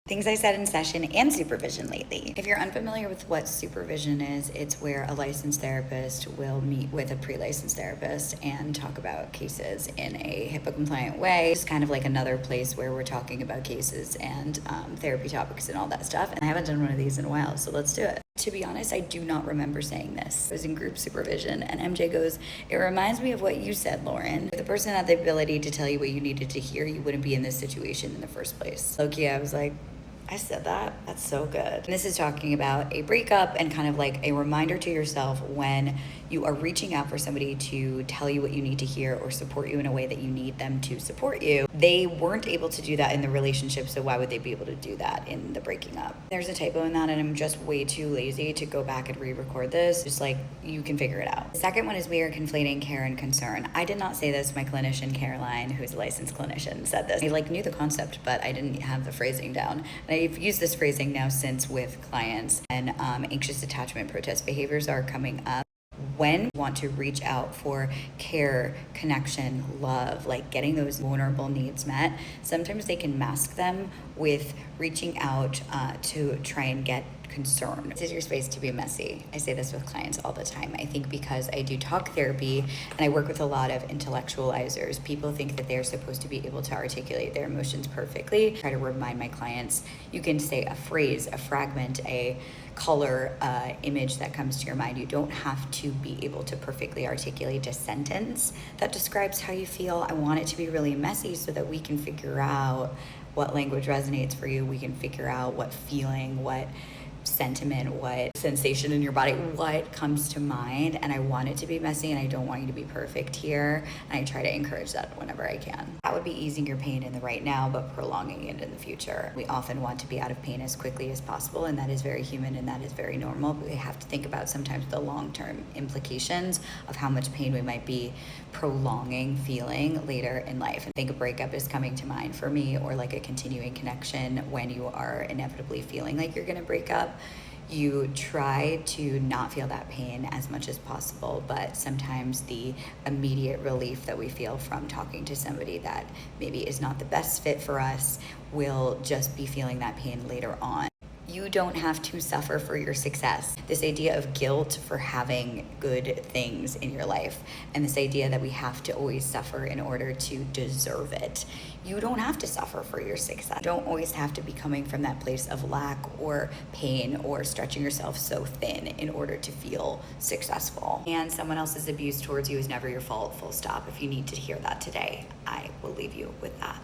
Things I said in session and supervision lately. If you're unfamiliar with what supervision is, it's where a licensed therapist will meet with a pre-licensed therapist and talk about cases in a HIPAA compliant way. It's kind of like another place where we're talking about cases and therapy topics and all that stuff. And I haven't done one of these in a while, so let's do it. To be honest, I do not remember saying this. I was in group supervision and MJ goes, "It reminds me of what you said, Lauren. If the person had the ability to tell you what you needed to hear, you wouldn't be in this situation in the first place." Loki, I was like, I said that. That's so good. And this is talking about a breakup and kind of like a reminder to yourself when you are reaching out for somebody to tell you what you need to hear or support you in a way that you need them to support you. They weren't able to do that in the relationship, so why would they be able to do that in the breaking up? There's a typo in that, and I'm just way too lazy to go back and re-record this. Just like, you can figure it out. The second one is we are conflating care and concern. I did not say this. My clinician, Caroline, who's a licensed clinician, said this. I knew the concept, but I didn't have the phrasing down. And I've used this phrasing now since with clients, and anxious attachment protest behaviors are coming up. When you want to reach out for care, connection, love, like getting those vulnerable needs met, sometimes they can mask them with reaching out to try and get concern. This is your space to be messy. I say this with clients all the time. I think because I do talk therapy and I work with a lot of intellectualizers, people think that they're supposed to be able to articulate their emotions perfectly. I try to remind my clients, you can say a phrase, a fragment, a color, image that comes to your mind. You don't have to be able to perfectly articulate a sentence that describes how you feel. I want it to be really messy so that we can figure out what language resonates for you. We can figure out what feeling, what sentiment, what sensation in your body, what comes to mind. And I want it to be messy, and I don't want you to be perfect here. And I try to encourage that whenever I can. That would be easing your pain in the right now, but prolonging it in the future. We often want to be out of pain as quickly as possible, and that is very human and that is very normal. But we have to think about sometimes the long-term implications of how much pain we might be prolonging feeling later in life. I think a breakup is coming to mind for me, or like a continuing connection. When you are inevitably feeling like you're gonna break up, you try to not feel that pain as much as possible, but sometimes the immediate relief that we feel from talking to somebody that maybe is not the best fit for us will just be feeling that pain later on. You don't have to suffer for your success. This idea of guilt for having good things in your life, and this idea that we have to always suffer in order to deserve it. You don't have to suffer for your success. You don't always have to be coming from that place of lack or pain or stretching yourself so thin in order to feel successful. And someone else's abuse towards you is never your fault, full stop. If you need to hear that today, I will leave you with that.